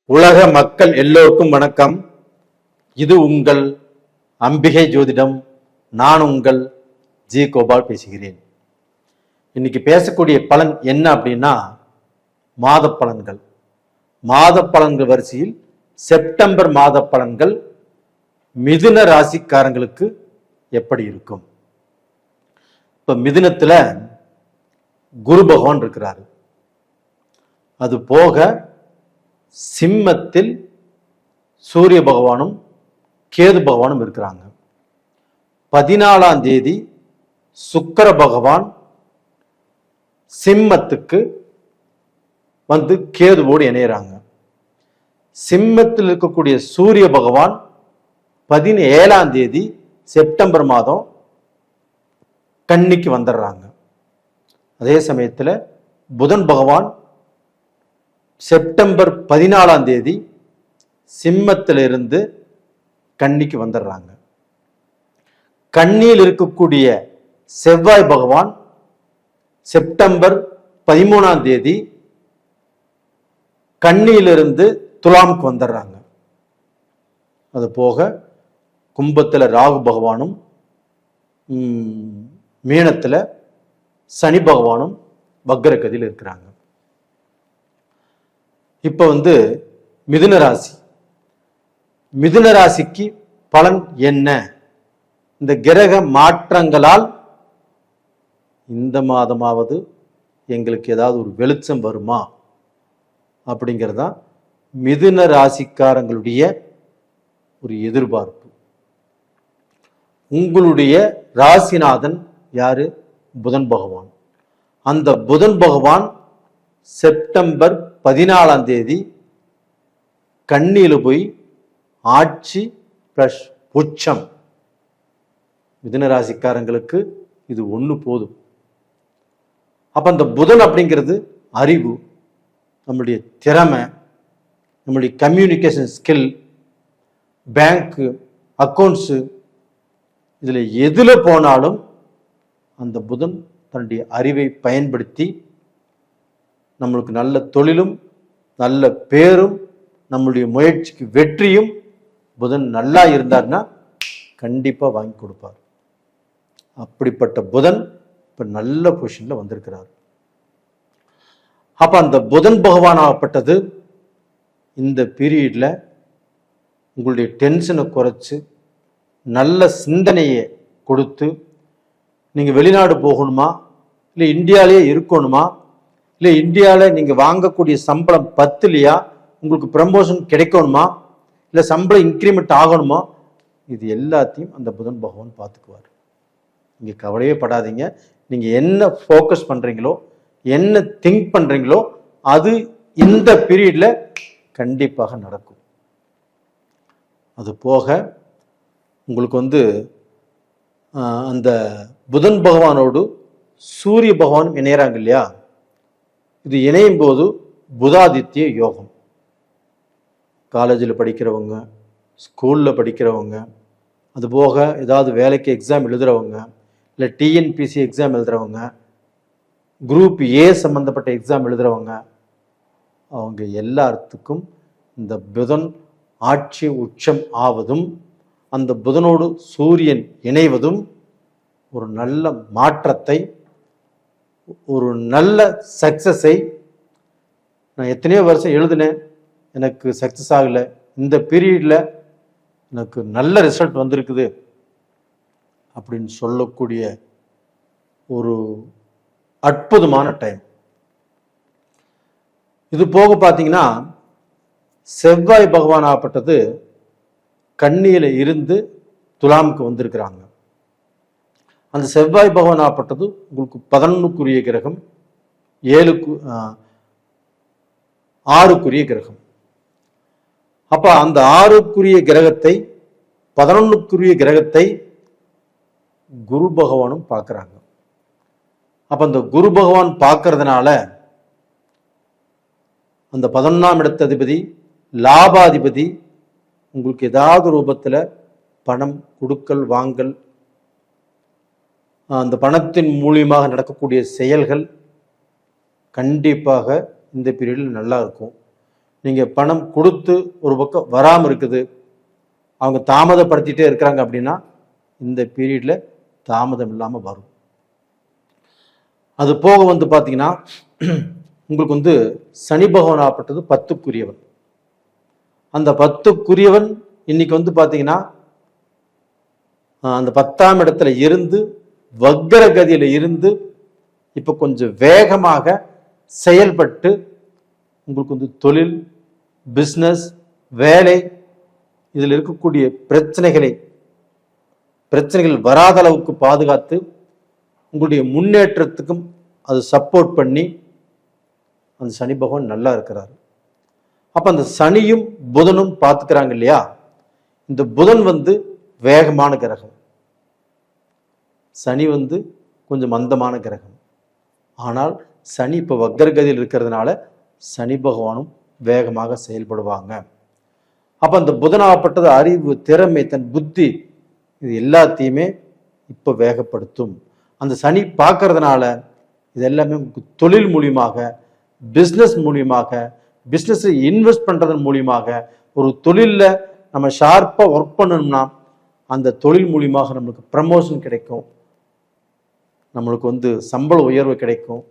உலக மக்கள் எல்லோருக்கும் வணக்கம். இது உங்கள் அம்பிகை ஜோதிடம். நான் உங்கள் ஜி கோபால் பேசுகிறேன். இன்னைக்கு பேசக்கூடிய பலன் என்ன அப்படின்னா மாத பலன்கள். மாத பலன்கள் வரிசையில் செப்டம்பர் மாத பலன்கள் மிதுன ராசிக்காரங்களுக்கு எப்படி இருக்கும்? இப்ப மிதுனத்துல குரு பகவான் இருக்கிறாரு. அது போக சிம்மத்தில் சூரிய பகவானும் கேது பகவானும் இருக்கிறாங்க. 14ஆம் தேதி சுக்கிர பகவான் சிம்மத்துக்கு வந்து கேதுவோடு இணையறாங்க. சிம்மத்தில் இருக்கக்கூடிய சூரிய பகவான் 17ஆம் தேதி செப்டம்பர் மாதம் கன்னிக்கு வந்துடுறாங்க. அதே சமயத்தில் புதன் பகவான் செப்டம்பர் 14ஆம் தேதி சிம்மத்திலிருந்து கன்னிக்கு வந்துடுறாங்க. கன்னியில் இருக்கக்கூடிய செவ்வாய் பகவான் செப்டம்பர் 13ஆம் தேதி கன்னியிலிருந்து துலாமுக்கு வந்துடுறாங்க. அது போக கும்பத்தில் ராகு பகவானும் மீனத்தில் சனி பகவானும் வக்ரகதியில் இருக்கிறாங்க. இப்ப மிதுன ராசி. மிதுன ராசிக்கு பலன் என்ன? இந்த கிரக மாற்றங்களால் இந்த மாதமாவது எங்களுக்கு ஏதாவது ஒரு வெளிச்சம் வருமா அப்படிங்கிறதா மிதுன ராசிக்காரங்களுடைய ஒரு எதிர்பார்ப்பு. உங்களுடைய ராசிநாதன் யாரு? புதன் பகவான். அந்த புதன் பகவான் செப்டம்பர் 14ஆம் தேதி கன்னியில போய் ஆட்சி பிளஸ் உச்சம். மிதுன ராசிக்காரங்களுக்கு இது ஒண்ணு போதும். அப்ப அந்த புதன் அப்படிங்கிறது அறிவு, நம்மளுடைய திறமை, நம்மளுடைய கம்யூனிகேஷன் ஸ்கில், பேங்க் அக்கௌண்ட்ஸ், இதுல எதுல போனாலும் அந்த புதன் தன்னுடைய அறிவை பயன்படுத்தி நம்மளுக்கு நல்ல தொழிலும் நல்ல பேரும் நம்மளுடைய முயற்சிக்கு வெற்றியும் புதன் நல்லா இருந்தார்னா கண்டிப்பா வாங்கி கொடுப்பார். அப்படிப்பட்ட புதன் இப்ப நல்ல பொசிஷன்ல வந்திருக்கிறார். அப்ப அந்த புதன் பகவான் ஆகப்பட்டது இந்த பீரியட்ல உங்களுடைய டென்ஷனை குறைச்சு நல்ல சிந்தனையை கொடுத்து நீங்க வெளிநாடு போகணுமா, இல்லை இந்தியாவிலேயே இருக்கணுமா, இல்லை இந்தியாவில் நீங்க வாங்கக்கூடிய சம்பளம் பத்துலையா, உங்களுக்கு ப்ரமோஷன் கிடைக்கணுமா, இல்லை சம்பளம் இன்க்ரிமெண்ட் ஆகணுமா, இது எல்லாத்தையும் அந்த புதன் பகவான் பார்த்துக்குவார். நீங்க கவலையே படாதீங்க. நீங்க என்ன ஃபோக்கஸ் பண்றீங்களோ, என்ன திங்க் பண்றீங்களோ அது இந்த பீரியட்ல கண்டிப்பாக நடக்கும். அது போக உங்களுக்கு அந்த புதன் பகவானோடு சூரிய பகவான் இணையறாங்க இல்லையா? இது இணையும் போது புதாதித்ய யோகம். காலேஜில் படிக்கிறவங்க, ஸ்கூலில் படிக்கிறவங்க, அதுபோக ஏதாவது வேலைக்கு எக்ஸாம் எழுதுறவங்க, இல்லை டிஎன்பிசி எக்ஸாம் எழுதுறவங்க, குரூப் ஏ சம்பந்தப்பட்ட எக்ஸாம் எழுதுறவங்க, அவங்க எல்லாத்துக்கும் இந்த புதன் ஆட்சி உச்சம் ஆவதும் அந்த புதனோடு சூரியன் இணைவதும் ஒரு நல்ல மாற்றத்தை, ஒரு நல்ல சக்சஸை. நான் எத்தனையோ வருஷம் எழுதினேன், எனக்கு சக்சஸ் ஆகலை, இந்த பீரியட்ல எனக்கு நல்ல ரிசல்ட் வந்திருக்குது அப்படின்னு சொல்லக்கூடிய ஒரு அற்புதமான டைம். இது போக பார்த்தீங்கன்னா செவ்வாய் பகவான் ஆகப்பட்டது கன்னியில இருந்து துலாமுக்கு வந்திருக்கிறாங்க. அந்த செவ்வாய் பகவான் ஆகப்பட்டது உங்களுக்கு 11க்குரிய கிரகம், 6க்குரிய கிரகம். அப்ப அந்த 6க்குரிய கிரகத்தை 11க்குரிய கிரகத்தை குரு பகவானும் பார்க்கிறாங்க. அப்ப அந்த குரு பகவான் பார்க்கறதுனால அந்த 11ஆம் இடத்ததிபதி லாபாதிபதி உங்களுக்கு ஏதாவது ரூபத்துல பணம் கொடுக்கல் வாங்கல், அந்த பணத்தின் மூலியமாக நடக்கக்கூடிய செயல்கள் கண்டிப்பாக இந்த பீரியடில் நல்லா இருக்கும். நீங்கள் பணம் கொடுத்து ஒரு பக்கம் வராமல் இருக்குது, அவங்க தாமதப்படுத்திட்டே இருக்கிறாங்க அப்படின்னா இந்த பீரியடில் தாமதம் இல்லாமல் வரும். அது போக பார்த்தீங்கன்னா உங்களுக்கு சனி பகவான் ஆப்பட்டது 10க்குரியவன். அந்த 10க்குரியவன் இன்னைக்கு பார்த்தீங்கன்னா அந்த 10ஆம் இடத்துல இருந்து வக்ர கதியில இருந்து இப்ப கொஞ்சம் வேகமாக செயல்பட்டு உங்களுக்கு தொழில், பிஸ்னஸ், வேலை இதில் இருக்கக்கூடிய பிரச்சனைகள் வராத அளவுக்கு பாதுகாத்து உங்களுடைய முன்னேற்றத்துக்கும் அது சப்போர்ட் பண்ணி அந்த சனி பகவான் நல்லா இருக்கிறார். அப்ப அந்த சனியும் புதனும் பார்த்துக்கிறாங்க இல்லையா? இந்த புதன் வேகமான கிரகம், சனி கொஞ்சம் மந்தமான கிரகம். ஆனால் சனி இப்போ வக்ரகதியில் இருக்கிறதுனால சனி பகவானும் வேகமாக செயல்படுவாங்க. அப்ப அந்த புதனாகப்பட்டது அறிவு, திறமை, தன் புத்தி இது எல்லாத்தையுமே இப்போ வேகப்படுத்தும். அந்த சனி பார்க்கறதுனால இது எல்லாமே தொழில் மூலியமாக, பிஸ்னஸ் மூலியமாக, பிஸ்னஸ் இன்வெஸ்ட் பண்றதன் மூலியமாக, ஒரு தொழிலில் நம்ம ஷார்ப்பாக ஒர்க் பண்ணணும்னா அந்த தொழில் மூலியமாக நம்மளுக்கு ப்ரமோஷன் கிடைக்கும், நம்மளுக்கு சம்பள உயர்வு கிடைக்கும்,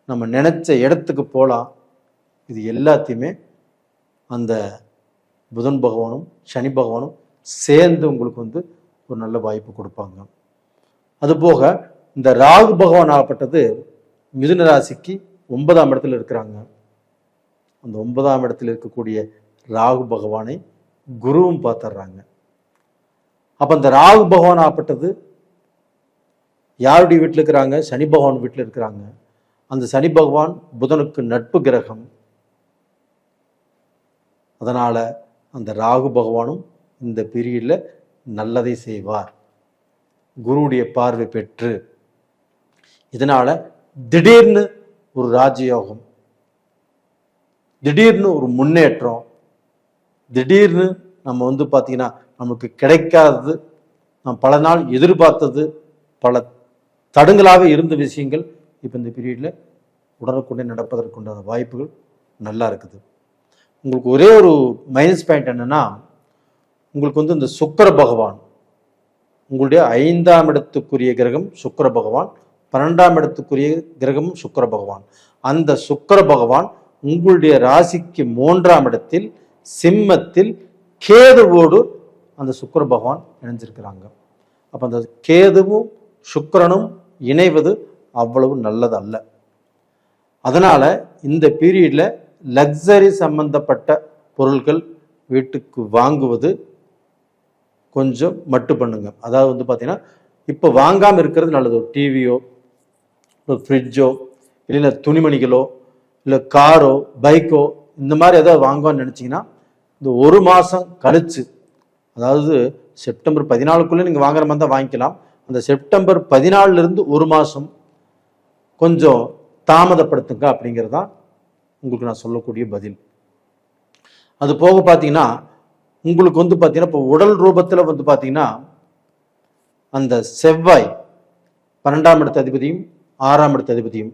நம்ம நினைச்ச இடத்துக்கு போகலாம். இது எல்லாத்தையுமே அந்த புதன் பகவானும் சனி பகவானும் சேர்ந்து உங்களுக்கு ஒரு நல்ல வாய்ப்பு கொடுப்பாங்க. அதுபோக இந்த ராகு பகவான் ஆகப்பட்டது மிதுன ராசிக்கு 9ஆம் இடத்துல இருக்கிறாங்க. அந்த 9ஆம் இடத்துல இருக்கக்கூடிய ராகு பகவானை குருவும் பார்த்துடுறாங்க. அப்ப அந்த ராகு பகவான் ஆகப்பட்டது யாருடைய வீட்டில் இருக்கிறாங்க? சனி பகவான் வீட்டில் இருக்கிறாங்க. அந்த சனி பகவான் புதனுக்கு நட்பு கிரகம். அதனால அந்த ராகு பகவானும் இந்த பீரியட்ல நல்லதை செய்வார், குருவுடைய பார்வை பெற்று. இதனால திடீர்னு ஒரு ராஜயோகம், திடீர்னு ஒரு முன்னேற்றம், திடீர்னு நம்ம பார்த்தீங்கன்னா நமக்கு கிடைக்காதது, நாம் பல நாள் எதிர்பார்த்தது, பல தடுங்களாகவே இருந்த விஷயங்கள் இப்போ இந்த பீரியடில் உடனுக்குடனே நடப்பதற்குண்டான வாய்ப்புகள் நல்லா இருக்குது. உங்களுக்கு ஒரே ஒரு மைனஸ் பாயிண்ட் என்னன்னா, உங்களுக்கு இந்த சுக்கிர பகவான், உங்களுடைய 5ஆம் இடத்துக்குரிய கிரகம் சுக்கிர பகவான், 12ஆம் இடத்துக்குரிய கிரகம் சுக்கிர பகவான். அந்த சுக்கிர பகவான் உங்களுடைய ராசிக்கு 3ஆம் இடத்தில் சிம்மத்தில் கேதுவோடு அந்த சுக்கிர பகவான் இணைஞ்சிருக்கிறாங்க. அப்ப அந்த கேதுவும் சுக்கிரனும் இணைவது அவ்வளவு நல்லது அல்ல. அதனால இந்த பீரியட்ல லக்ஸரி சம்பந்தப்பட்ட பொருட்கள் வீட்டுக்கு வாங்குவது கொஞ்சம் மட்டு பண்ணுங்க. அதாவது பார்த்தீங்கன்னா இப்போ வாங்காமல் இருக்கிறது நல்லது. ஒரு டிவியோ, ஒரு ஃப்ரிட்ஜோ, இல்லை துணிமணிகளோ, இல்லை காரோ, பைக்கோ, இந்த மாதிரி ஏதாவது வாங்குவான்னு நினச்சிங்கன்னா இந்த 1 மாதம் கழிச்சு, அதாவது செப்டம்பர் 14க்குள்ளே நீங்கள் வாங்குற மாதிரி தான் வாங்கிக்கலாம். அந்த செப்டம்பர் 14லேருந்து 1 மாதம் கொஞ்சம் தாமதப்படுத்துங்க அப்படிங்கிறது தான் உங்களுக்கு நான் சொல்லக்கூடிய பதில். அது போக பார்த்தீங்கன்னா உங்களுக்கு பார்த்தீங்கன்னா இப்போ உடல் ரூபத்தில் பார்த்தீங்கன்னா அந்த செவ்வாய் 12ஆம் இடத்து அதிபதியும் 6ஆம் இடத்து அதிபதியும்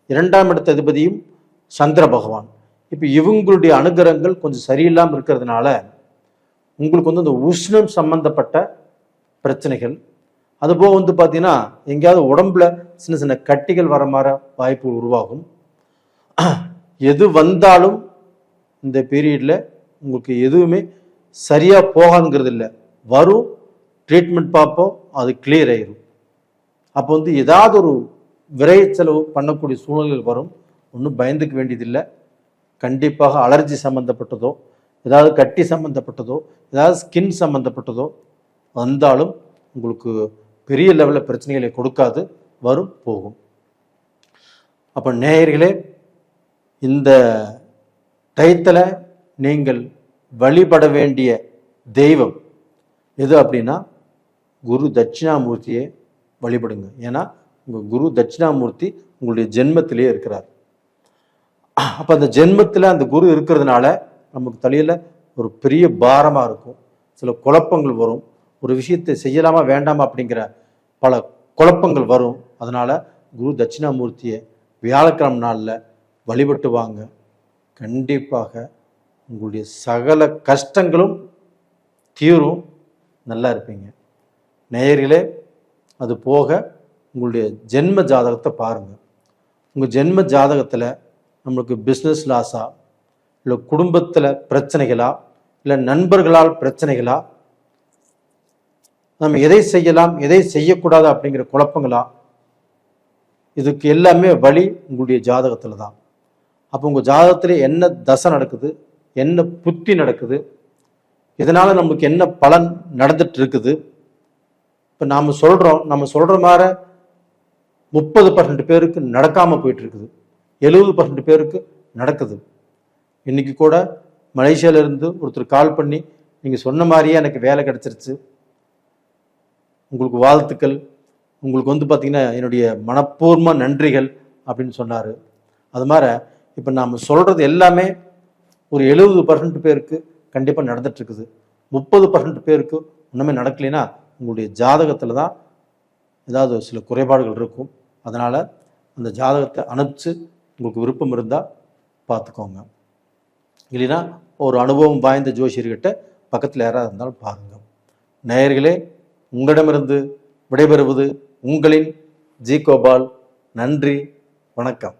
2ஆம் இடத்து அதிபதியும் சந்திர பகவான், இப்போ இவங்களுடைய அனுகிரகங்கள் கொஞ்சம் சரியில்லாமல் இருக்கிறதுனால உங்களுக்கு அந்த உஷ்ணம் சம்பந்தப்பட்ட பிரச்சனைகள், அதுபோக பார்த்தீங்கன்னா எங்கேயாவது உடம்புல சின்ன சின்ன கட்டிகள் வர மாதிரி வாய்ப்பு உருவாகும். எது வந்தாலும் இந்த பீரியட்ல உங்களுக்கு எதுவுமே சரியா போகாதுங்கிறது இல்லை, வரும், ட்ரீட்மெண்ட் பார்ப்போம், அது கிளியர் ஆயிரும். அப்போ ஏதாவது ஒரு விரை செலவு பண்ணக்கூடிய சூழ்நிலைகள் வரும். ஒன்றும் பயந்துக்க வேண்டியதில்லை. கண்டிப்பாக அலர்ஜி சம்மந்தப்பட்டதோ, ஏதாவது கட்டி சம்மந்தப்பட்டதோ, ஏதாவது ஸ்கின் சம்மந்தப்பட்டதோ வந்தாலும் உங்களுக்கு பெரிய லெவலில் பிரச்சனைகளை கொடுக்காது, வரும், போகும். அப்போ நேயர்களே, இந்த டயத்தில் நீங்கள் வழிபட வேண்டிய தெய்வம் எது அப்படின்னா குரு தட்சிணாமூர்த்தியை வழிபடுங்க. ஏன்னா உங்கள் குரு தட்சிணாமூர்த்தி உங்களுடைய ஜென்மத்திலேயே இருக்கிறார். அப்போ அந்த ஜென்மத்தில் அந்த குரு இருக்கிறதுனால நமக்கு தலையில் ஒரு பெரிய பாரமாக இருக்கும், சில குழப்பங்கள் வரும், ஒரு விஷயத்தை செய்யலாமா வேண்டாமா அப்படிங்கிற பல குழப்பங்கள் வரும். அதனால குரு தட்சிணாமூர்த்தியை வியாழக்கிழமை நாளில் வழிபட்டு வாங்க. கண்டிப்பாக உங்களுடைய சகல கஷ்டங்களும் தீரும், நல்லா இருப்பீங்க. நேயர்களே, அது போக உங்களுடைய ஜென்ம ஜாதகத்தை பாருங்கள். உங்கள் ஜென்ம ஜாதகத்தில் நம்மளுக்கு பிஸ்னஸ் லாஸா, இல்லை குடும்பத்தில் பிரச்சனைகளா, இல்லை நண்பர்களால் பிரச்சனைகளா, நம்ம எதை செய்யலாம் எதை செய்யக்கூடாது அப்படிங்கிற குழப்பங்களா, இதுக்கு எல்லாமே வழி உங்களுடைய ஜாதகத்தில் தான். அப்போ உங்கள் ஜாதகத்தில் என்ன தசை நடக்குது, என்ன புத்தி நடக்குது, இதனால் நமக்கு என்ன பலன் நடந்துட்டு இருக்குது. இப்போ நாம் சொல்கிற மாதிரி 30% பேருக்கு நடக்காமல் போயிட்டு இருக்குது, 70% பேருக்கு நடக்குது. இன்னைக்கு கூட மலேசியாவிலேருந்து ஒருத்தர் கால் பண்ணி, நீங்கள் சொன்ன மாதிரியே எனக்கு வேலை கிடச்சிருச்சு, உங்களுக்கு வாழ்த்துக்கள், உங்களுக்கு பார்த்தீங்கன்னா என்னுடைய மனப்பூர்வ நன்றிகள் அப்படின்னு சொன்னார். அது மாதிரி இப்போ நாம் சொல்கிறது எல்லாமே ஒரு 70% பேருக்கு கண்டிப்பாக நடந்துட்டுருக்குது. 30% பேருக்கு இன்னுமே நடக்கலைன்னா உங்களுடைய ஜாதகத்தில் தான் ஏதாவது சில குறைபாடுகள் இருக்கும். அதனால் அந்த ஜாதகத்தை அனுப்பிச்சு உங்களுக்கு விருப்பம் இருந்தால் பார்த்துக்கோங்க. இல்லைன்னா ஒரு அனுபவம் வாய்ந்த ஜோசியர்கிட்ட பக்கத்தில் யாராவது இருந்தாலும் பாருங்கள். நேயர்களே, உங்களிடமிருந்து விடைபெறுவது உங்களின் ஜி கோபால். நன்றி, வணக்கம்.